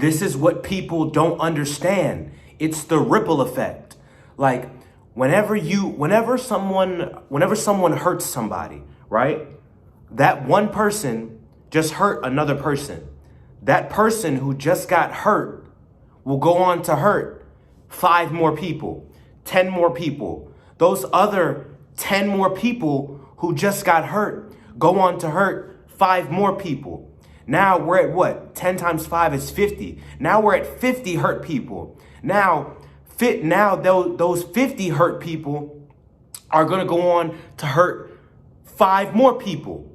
this is what people don't understand. It's the ripple effect. Like whenever someone hurts somebody, right? That one person just hurt another person. That person who just got hurt will go on to hurt 5 more people, 10 more people. Those other 10 more people who just got hurt go on to hurt 5 more people. Now we're at what? 10 times 5 is 50. Now we're at 50 hurt people. Now those 50 hurt people are going to go on to hurt 5 more people.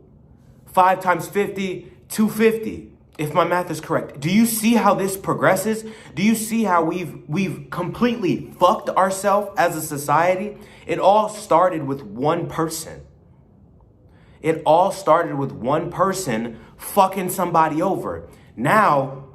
5 times 50, 250, if my math is correct. Do you see how this progresses? Do you see how we've completely fucked ourselves as a society? It all started with one person. It all started with one person fucking somebody over. Now,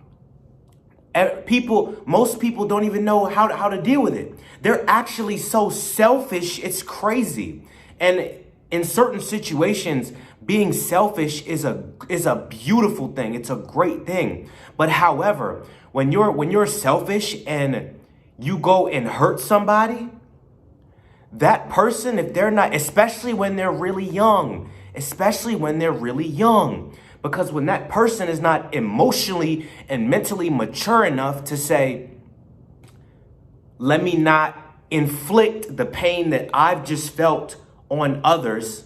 most people don't even know how to deal with it. They're actually so selfish, it's crazy. And in certain situations, being selfish is a beautiful thing. It's a great thing. But however, when you're selfish and you go and hurt somebody, that person, if they're not, especially when they're really young, because when that person is not emotionally and mentally mature enough to say, let me not inflict the pain that I've just felt on others,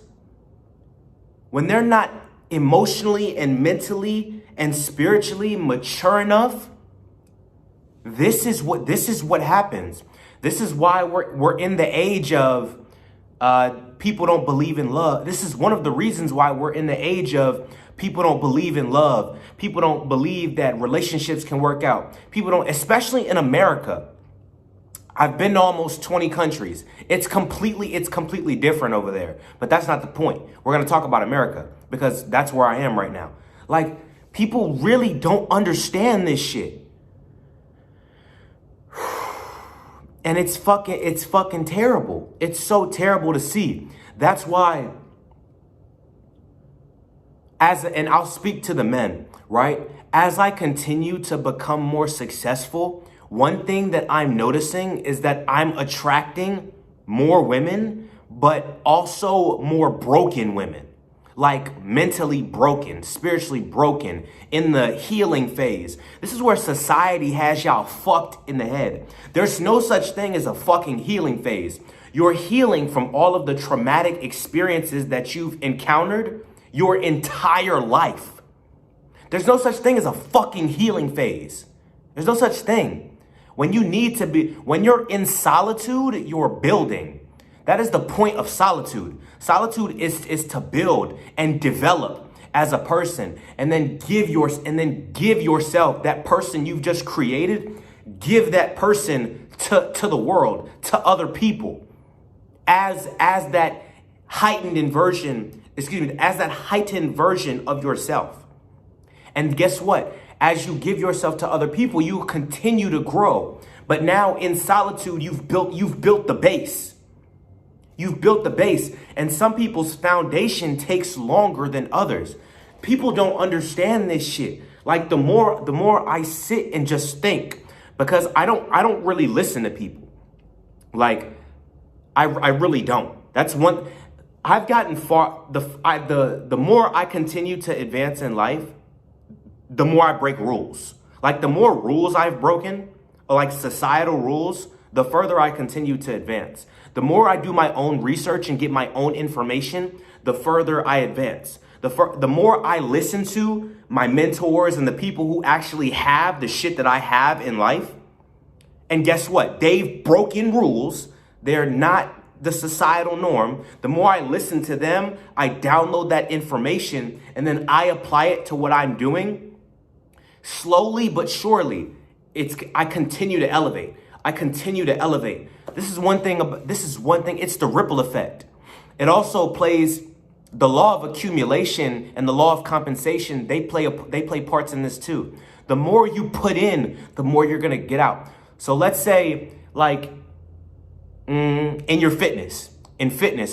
when they're not emotionally and mentally and spiritually mature enough, this is what happens. This is why we're in the age of people don't believe in love. This is one of the reasons why we're in the age of people don't believe in love. People don't believe that relationships can work out. People don't, especially in America. I've been to almost 20 countries. It's completely different over there. But that's not the point. We're going to talk about America because that's where I am right now. Like, people really don't understand this shit. And it's fucking terrible. It's so terrible to see. That's why, and I'll speak to the men, right? As I continue to become more successful, one thing that I'm noticing is that I'm attracting more women, but also more broken women. Like mentally broken, spiritually broken, in the healing phase. This is where society has y'all fucked in the head. There's no such thing as a fucking healing phase. You're healing from all of the traumatic experiences that you've encountered your entire life. There's no such thing as a fucking healing phase. There's no such thing. When you're in solitude, you're building. That is the point of solitude. Solitude is to build and develop as a person, and then give yourself, that person you've just created, give that person to the world, to other people, as that heightened version of yourself. And guess what? As you give yourself to other people, you continue to grow. But now in solitude, you've built the base. You've built the base, and some people's foundation takes longer than others. People don't understand this shit. Like the more I sit and just think, because I don't really listen to people. Like I really don't. That's one. I've gotten far. The more I continue to advance in life, the more I break rules. Like the more rules I've broken, like societal rules, the further I continue to advance. The more I do my own research and get my own information, the further I advance. The more I listen to my mentors and the people who actually have the shit that I have in life. And guess what? They've broken rules. They're not the societal norm. The more I listen to them, I download that information and then I apply it to what I'm doing. Slowly but surely, I continue to elevate. This is one thing. It's the ripple effect. It also plays the law of accumulation and the law of compensation. They play parts in this too. The more you put in, the more you're going to get out. So let's say like in your fitness,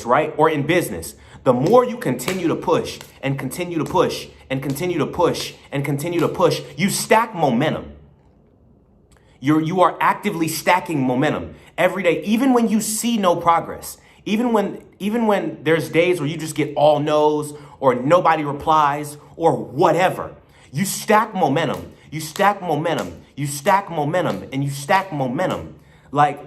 right? Or in business, the more you continue to push and continue to push and continue to push and continue to push, you stack momentum. You are actively stacking momentum every day, even when you see no progress. Even when there's days where you just get all no's or nobody replies or whatever. You stack momentum. You stack momentum. You stack momentum and you stack momentum. Like,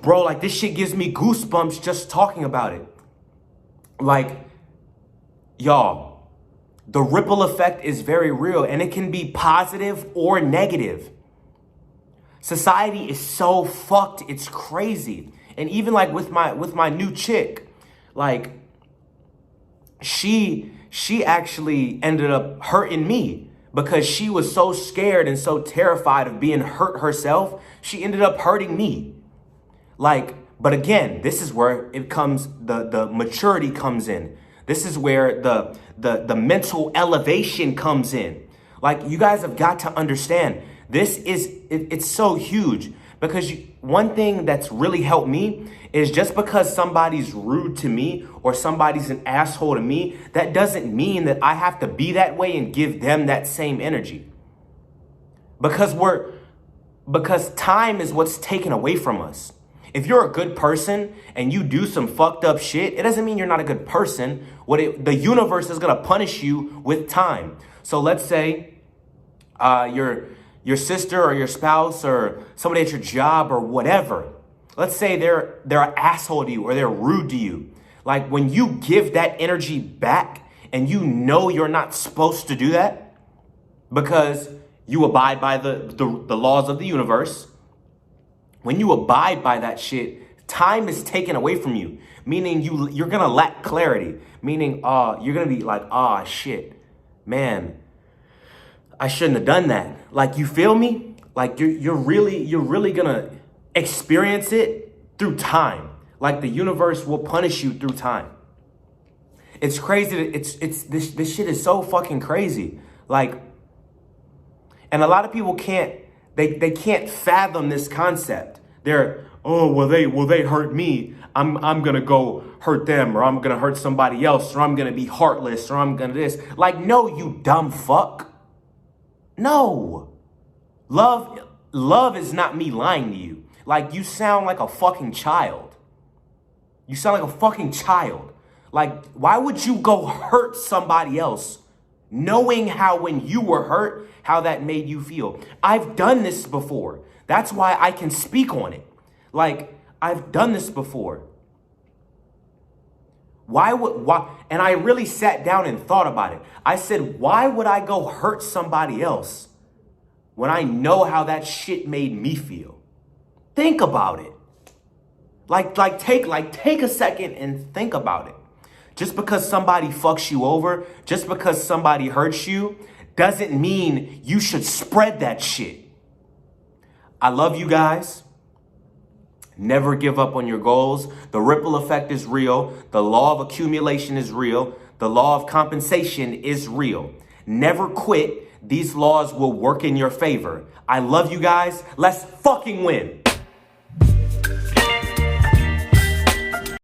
bro, like this shit gives me goosebumps just talking about it. Like, y'all, the ripple effect is very real and it can be positive or negative. Society is so fucked, it's crazy. And even like with my new chick, like she actually ended up hurting me because she was so scared and so terrified of being hurt herself. She ended up hurting me. Like, but again, this is where it comes, the maturity comes in. This is where the mental elevation comes in. Like, you guys have got to understand, it's so huge because one thing that's really helped me is just because somebody's rude to me or somebody's an asshole to me, that doesn't mean that I have to be that way and give them that same energy. Because time is what's taken away from us. If you're a good person and you do some fucked up shit, it doesn't mean you're not a good person. The universe is gonna punish you with time. So let's say your sister or your spouse or somebody at your job or whatever, let's say they're an asshole to you or they're rude to you. Like, when you give that energy back and you know you're not supposed to do that because you abide by the laws of the universe, when you abide by that shit, time is taken away from you, meaning you're gonna lack clarity, meaning you're gonna be like, shit, man, I shouldn't have done that. Like, you feel me? Like, you're really gonna experience it through time. Like, the universe will punish you through time. It's crazy. This shit is so fucking crazy. Like, and a lot of people can't fathom this concept. They're, they hurt me. I'm gonna go hurt them, or I'm gonna hurt somebody else, or I'm gonna be heartless, or I'm gonna this. Like, no, you dumb fuck. No. Love is not me lying to you. Like, you sound like a fucking child. You sound like a fucking child. Like, why would you go hurt somebody else knowing how when you were hurt, how that made you feel? I've done this before. That's why I can speak on it. Like, I've done this before. Why? And I really sat down and thought about it. I said, why would I go hurt somebody else when I know how that shit made me feel? Think about it. Take a second and think about it. Just because somebody fucks you over, just because somebody hurts you, doesn't mean you should spread that shit. I love you guys. Never give up on your goals. The ripple effect is real. The law of accumulation is real. The law of compensation is real. Never quit. These laws will work in your favor. I love you guys. Let's fucking win.